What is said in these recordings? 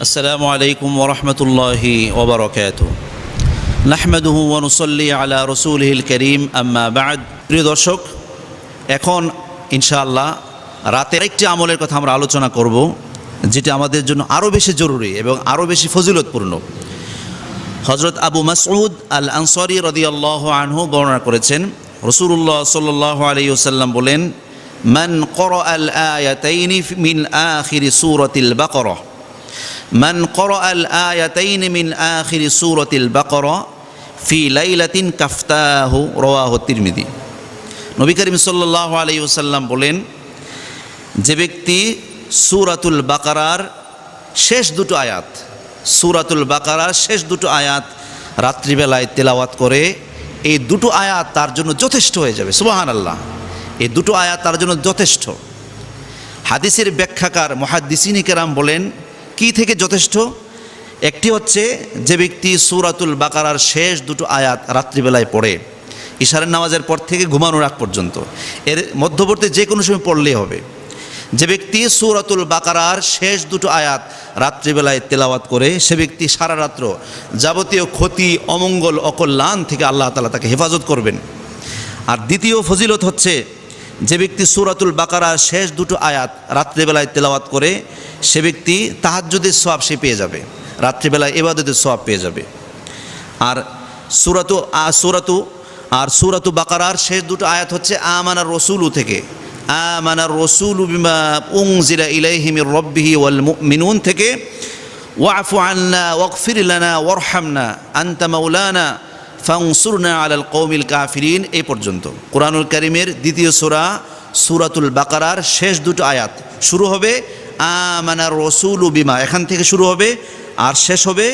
আসসালামু আলাইকুম ওরহমতুল্লাহি ওবরাকাতুহু নাহমাদুহু ওয়া নুসাল্লি আলা রাসূলিহিল কারীম আম্মা বা'দ। প্রিয় দর্শক, এখন ইনশাআল্লাহ রাতের একটি আমলের কথা আমরা আলোচনা করব, যেটা আমাদের জন্য আরও বেশি জরুরি এবং আরও বেশি ফজিলতপূর্ণ। হযরত আবু মাসউদ আল আনসারী রাদিয়াল্লাহু আনহু বর্ণনা করেছেন, রাসূলুল্লাহ সাল্লাল্লাহু আলাইহি ওয়াসাল্লাম বলেন, মান ক্বরাআল আয়াতাইনি মিন আখিরি সূরাতিল বাকারা মান ক্বরাআল আয়াতাইনি মিন আখিরি সূরাতিল বাকারা ফি লাইলাতিন কাফতাহু, রাওয়াহু তিরমিজি। নবী করিম সাল্লাল্লাহু আলাইহি ওয়াসাল্লাম বলেন, যে ব্যক্তি সূরাতুল বাকারার শেষ দুটো আয়াত রাত্রিবেলায় তেলাওয়াত করে, এই দুটো আয়াত তার জন্য যথেষ্ট হয়ে যাবে। সুবহানাল্লাহ, এই দুটো আয়াত তার জন্য যথেষ্ট। হাদিসের ব্যাখ্যাকার মুহাদ্দিসিনে কেরাম বলেন, কি থেকে যথেষ্ট? একটি হচ্ছে, যে ব্যক্তি সূরাতুল বাকারার শেষ দুটো আয়াত রাত্রিবেলায় পড়ে, ইশারের নামাজের পর থেকে ঘুমানোর আগ পর্যন্ত, এর মধ্যবর্তী যে কোনো সময় পড়লেই হবে। যে ব্যক্তি সূরাতুল বাকারার শেষ দুটো আয়াত রাত্রিবেলায় তেলাওয়াত করে, সে ব্যক্তি সারা রাত্র যাবতীয় ক্ষতি, অমঙ্গল, অকল্যাণ থেকে আল্লাহ তাআলা তাকে হেফাজত করবেন। আর দ্বিতীয় ফজিলত হচ্ছে, যে ব্যক্তি সূরাতুল বাকারার শেষ দুটো আয়াত রাত্রিবেলায় তেলাওয়াত করে, সে ব্যক্তি তাহাজ্জুদের সওয়াব সে পেয়ে যাবে, রাত্রিবেলায় ইবাদতের সওয়াব পেয়ে যাবে। আর সূরাতু বাকারার শেষ দুটো আয়াত হচ্ছে আমানার রসুলু থেকে, আমানার রসুলু বিমা উনজিলা ইলাইহি মির রাব্বিহি ওয়াল মুমিনুন থেকে, ওয়াফু আন্না ওয়াগফির লানা ওয়ারহামনা আনতা মাওলানা ফানসুরনা আলাল কওমিল কাফিরিন, এই পর্যন্ত। কুরআনুল কারীমের দ্বিতীয় সূরা সূরাতুল বাকারার শেষ দুটো আয়াত শুরু হবে আমানার রসুলু বিমা, এখান থেকে শুরু হবে, আর শেষ হবে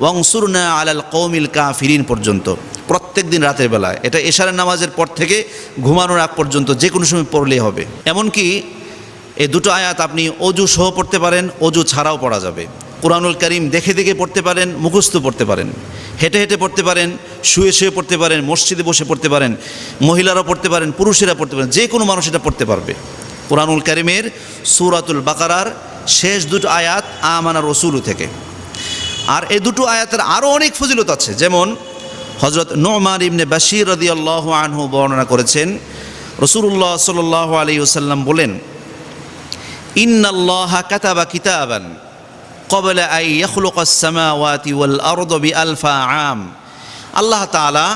ওয়ানসুরনা আলাল কওমিল কাফিরিন পর্যন্ত। প্রত্যেক দিন রাতের বেলায়, এটা ইশারের নামাজের পর থেকে ঘুমানোর আগ পর্যন্ত যে কোনো সময় পড়লেই হবে। এমনকি এই দুটো আয়াত আপনি অজু সহ পড়তে পারেন, অজু ছাড়াও পড়া যাবে। কুরআনুল কারীম দেখে দেখে পড়তে পারেন, মুখস্থ পড়তে পারেন, হেঁটে হেঁটে পড়তে পারেন, শুয়ে শুয়ে পড়তে পারেন, মসজিদে বসে পড়তে পারেন, মহিলারা পড়তে পারেন, পুরুষেরা পড়তে পারেন, যে কোনো মানুষ এটা পড়তে পারবে। কুরআনুল কারীমের সূরাতুল বাকারার শেষ দুটো আয়াত আমানার রসুলু থেকে। আর এই দুটো আয়াতের আরও অনেক ফজিলত আছে, যেমন হযরত নু'মান ইবনে বাশীর রাদিয়াল্লাহু আনহু বর্ণনা করেছেন, রাসূলুল্লাহ সাল্লাল্লাহু আলাইহি ওয়াসাল্লাম বলেন, ইন্নাল্লাহা কাতাবা কিতাবান ক্বাবলা আন ইয়াখলুকাস সামাওয়াতি ওয়াল আরদা বিআলফা আম। আল্লাহ তাআলা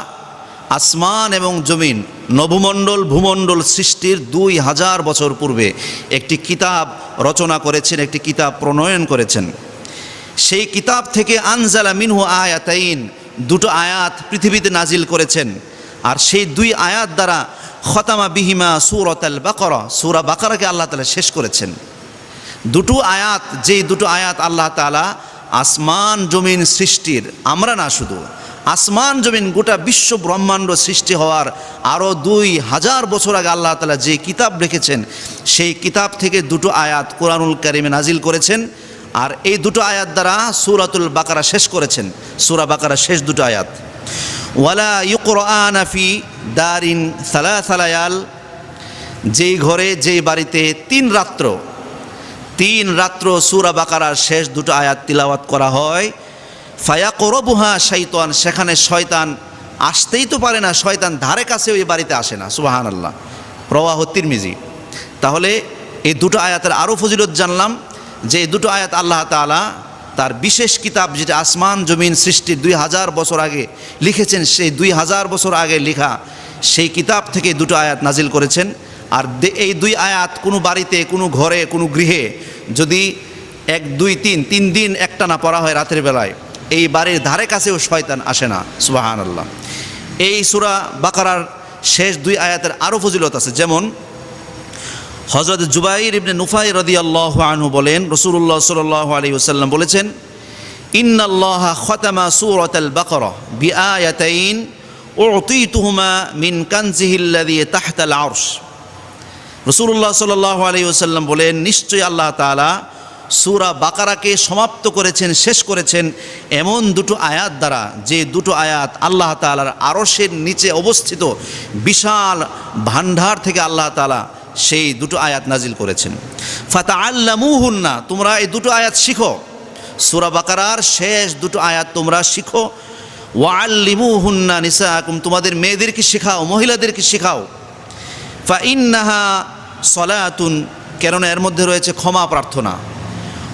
আসমান এবং জমিন, নভমণ্ডল, ভূমণ্ডল সৃষ্টির 2000 বছর পূর্বে একটি কিতাব রচনা করেছেন, একটি কিতাব প্রণয়ন করেছেন। সেই কিতাব থেকে আনজালা মিনহু আয়াতাইন, দুটো আয়াত পৃথিবীতে নাজিল করেছেন। আর সেই দুই আয়াত দ্বারা খতামা বিহিমা সূরাতুল বাকারা, সূরা বাকারাকে আল্লাহ তাআলা শেষ করেছেন। দুটো আয়াত, যেই দুটো আয়াত আল্লাহ তাআলা আসমান জমিন সৃষ্টির, আমরা না শুধু আসমান জমিন, গোটা বিশ্ব ব্রহ্মাণ্ড সৃষ্টি হওয়ার আরও 2000 বছর আগে আল্লাহ তাআলা যে কিতাব রেখেছেন, সেই কিতাব থেকে দুটো আয়াত কুরআনুল কারীমে নাজিল করেছেন। আর এই দুটো আয়াত দ্বারা সূরাতুল বাকারা শেষ করেছেন, সূরা বাকারা শেষ দুটো আয়াত। ওয়ালা ইউকরানা ফি দারিন সালাসা লায়াল, যেই ঘরে, যেই বাড়িতে 3 রাত্র সূরা বাকারার শেষ দুটো আয়াত তিলাওয়াত করা হয়, ফায়াকরাবুহা শাইতান, সেখানে শয়তান আসতেই তো পারে না, শয়তান ধারে কাছে ওই বাড়িতে আসে না। সুবহানাল্লাহ, রাওয়াহু তিরমিজি। তাহলে এই দুটো আয়াতের আরও ফজিলত জানলাম, যে এই দুটো আয়াত আল্লাহ তাআলা তার বিশেষ কিতাব, যেটা আসমান জমিন সৃষ্টির 2000 বছর আগে লিখেছেন, সেই 2000 বছর আগে লেখা সেই কিতাব থেকে দুটো আয়াত নাজিল করেছেন। আর এই 2 আয়াত কোনো বাড়িতে, কোনো ঘরে, কোনো গৃহে যদি 1, 2, 3 দিন একটানা পড়া হয় রাতের বেলায়, এই বাড়ির ধারে কাছেও শয়তান আসে না। সুবহানাল্লাহ। এই সূরা বাকারার শেষ 2 আয়াতের আরও ফজিলত আছে, যেমন হযরত জুবাইর ইবনে নুফাই রাদিয়াল্লাহু আনহু বলেন, রাসূলুল্লাহ সাল্লাল্লাহু আলাইহি ওয়াসাল্লাম বলেছেন, ইন্নাল্লাহা খাতামা সূরাতাল বাকারা বিআয়াতাইন উ'তিতুহুমা মিন কানজিহিল্লাযী তাহতাল আরশ। রাসূলুল্লাহ সাল্লাল্লাহু আলাইহি ওয়াসাল্লাম বলেন, নিশ্চয়ই আল্লাহ তাআলা সূরা বাকারাকে সমাপ্ত করেছেন, শেষ করেছেন এমন দুটো আয়াত দ্বারা, যে দুটো আয়াত আল্লাহ তাআলার আরশের নিচে অবস্থিত বিশাল ভান্ডার থেকে আল্লাহ তাআলা সেই দুটো আয়াত নাজিল করেছেন। ফাতাআল্লামুহুন্না, তোমরা এই দুটো আয়াত শিখো। সূরা বাকারার শেষ দুটো আয়াত তোমরা শিখো। ওয়াল্লিমুহুন্না নিসাআকুম, তোমাদের মেয়েদেরকে শেখাও, মহিলাদেরকে শেখাও। ফাইন্নাহা সলাতুন, কেননা এর মধ্যে রয়েছে ক্ষমা প্রার্থনা।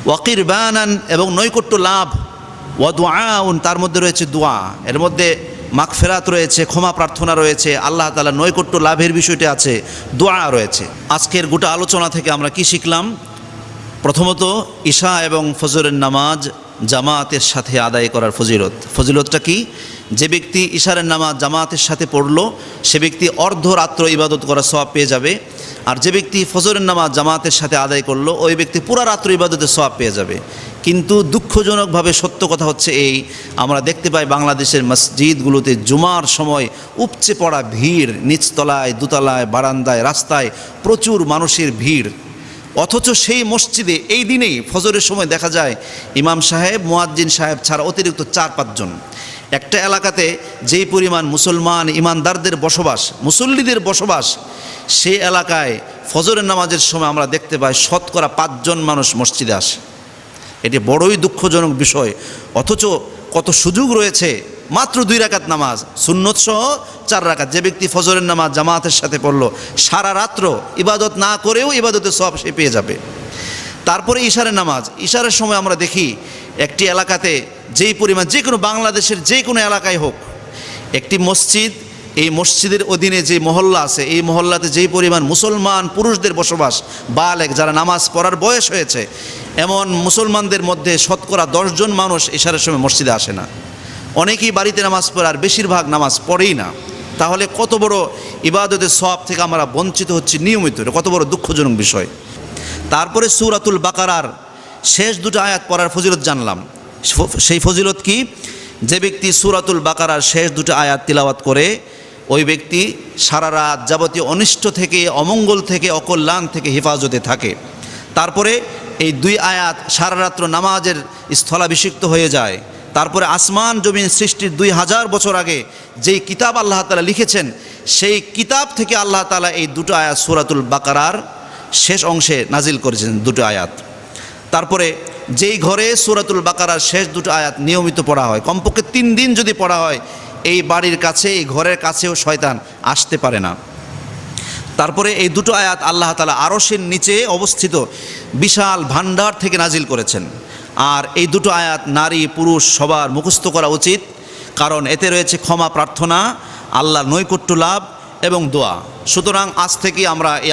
ওয়াকিরবানান, এবং নৈকট্য লাভ। ওয়া দুআউন, তার মধ্যে রয়েছে দোয়া, এর মধ্যে মাগফিরাত রয়েছে, ক্ষমা প্রার্থনা রয়েছে, আল্লাহ তাআলা নৈকট্য লাভের বিষয়টি আছে, দোয়া রয়েছে। আজকের গোটা আলোচনা থেকে আমরা কি শিখলাম? প্রথমত, ঈশা এবং ফজরের নামাজ জামাতের সাথে আদায় করার ফজিলতটা কি? যে ব্যক্তি ঈশারের নামাজ জামাতের সাথে পড়ল, সে ব্যক্তি অর্ধরাত্র ইবাদত করার সওয়াব পেয়ে যাবে। আর যে ব্যক্তি ফজরের নামাজ জামাতের সাথে আদায় করলো, ওই ব্যক্তি পুরা রাত্র ইবাদতের সওয়াব পেয়ে যাবে। কিন্তু দুঃখজনকভাবে সত্য কথা হচ্ছে এই, আমরা দেখতে পাই বাংলাদেশের মসজিদগুলোতে জুমার সময় উপচে পড়া ভিড়, নিচতলায়, দোতলায়, বারান্দায়, রাস্তায় প্রচুর মানুষের ভিড়। অথচ সেই মসজিদে এই দিনেই ফজরের সময় দেখা যায় ইমাম সাহেব, মুয়াজ্জিন সাহেব ছাড়া অতিরিক্ত 4-5 জন। একটা এলাকাতে যেই পরিমাণ মুসলমান ইমানদারদের বসবাস, মুসল্লিদের বসবাস, সেই এলাকায় ফজরের নামাজের সময় আমরা দেখতে পাই শতকরা 5 জন মানুষ মসজিদে আসে। এটি বড়ই দুঃখজনক বিষয়। অথচ কত সুযোগ রয়েছে, মাত্র 2 রাকাত নামাজ, সুন্নত সহ 4 রাকাত। যে ব্যক্তি ফজরের নামাজ জামাতের সাথে পড়লো, সারা রাত্র ইবাদত না করেও ইবাদতের সওয়াব সে পেয়ে যাবে। তারপরে ঈশারের নামাজ, ঈশারের সময় আমরা দেখি একটি এলাকাতে যেই পরিমাণ, যে কোনো বাংলাদেশের যে কোনো এলাকায় হোক, একটি মসজিদ, এই মসজিদের অধীনে যে মহল্লা আছে, এই মহল্লাতে যেই পরিমাণ মুসলমান পুরুষদের বসবাস, বালেগ যারা নামাজ পড়ার বয়স হয়েছে, এমন মুসলমানদের মধ্যে শতকরা 10 জন মানুষ ঈশারের সময় মসজিদে আসে না। অনেকেই বাড়িতে নামাজ পড়ে, আর বেশিরভাগ নামাজ পড়েই না। তাহলে কত বড় ইবাদতের সওয়াব থেকে আমরা বঞ্চিত হচ্ছি নিয়মিত, কত বড় দুঃখজনক বিষয়। তারপরে সূরাতুল বাকারার শেষ 2 আয়াত পড়ার ফজিলত জানলাম। সেই ফজিলত কি? যে ব্যক্তি সূরাতুল বাকারার শেষ 2 আয়াত তিলাওয়াত করে, ওই ব্যক্তি সারা রাত যাবতীয় অনিষ্ট থেকে, অমঙ্গল থেকে, অকল্যাণ থেকে হেফাজতে থাকে। তারপরে এই 2 আয়াত সারা রাত্র নামাজের স্থলাভিষিক্ত হয়ে যায়। তারপরে আসমান জমিন সৃষ্টির 2000 বছর আগে যেই কিতাব আল্লাহ তাআলা লিখেছেন, সেই কিতাব থেকে আল্লাহ তাআলা এই 2 আয়াত সূরাতুল বাকারার শেষ অংশে নাজিল করেছেন 2 আয়াত। তারপরে যেই ঘরে সূরাতুল বাকারার শেষ 2 আয়াত নিয়মিত পড়া হয়, কমপক্ষে 3 দিন যদি পড়া হয়, এই বাড়ির কাছে, এই ঘরের কাছেও শয়তান আসতে পারে না। তারপরে এই 2 আয়াত আল্লাহ তাআলা আরশের নিচে অবস্থিত বিশাল ভান্ডার থেকে নাজিল করেছেন। আর এই 2 আয়াত নারী পুরুষ সবার মুখস্থ করা উচিত, কারণ এতে রয়েছে ক্ষমা প্রার্থনা, আল্লাহর নৈকট্য লাভ এবং দোয়া। সুতরাং আজ থেকে আমরা এই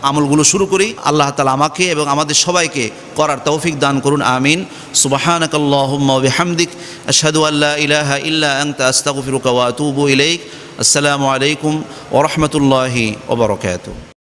আমলগুলো শুরু করি। আল্লাহ তাআলা আমাকে এবং আমাদের সবাইকে করার তৌফিক দান করুন, আমিন। সুবহানাকাল্লাহুম্মা ওয়া বিহামদিক, আশহাদু আল্লা ইলাহা ইল্লা আনতা, আস্তাগফিরুকা ওয়া আতুবু ইলাইক। আসসালামু আলাইকুম ওয়া রাহমাতুল্লাহি ওয়া বারাকাতুহু।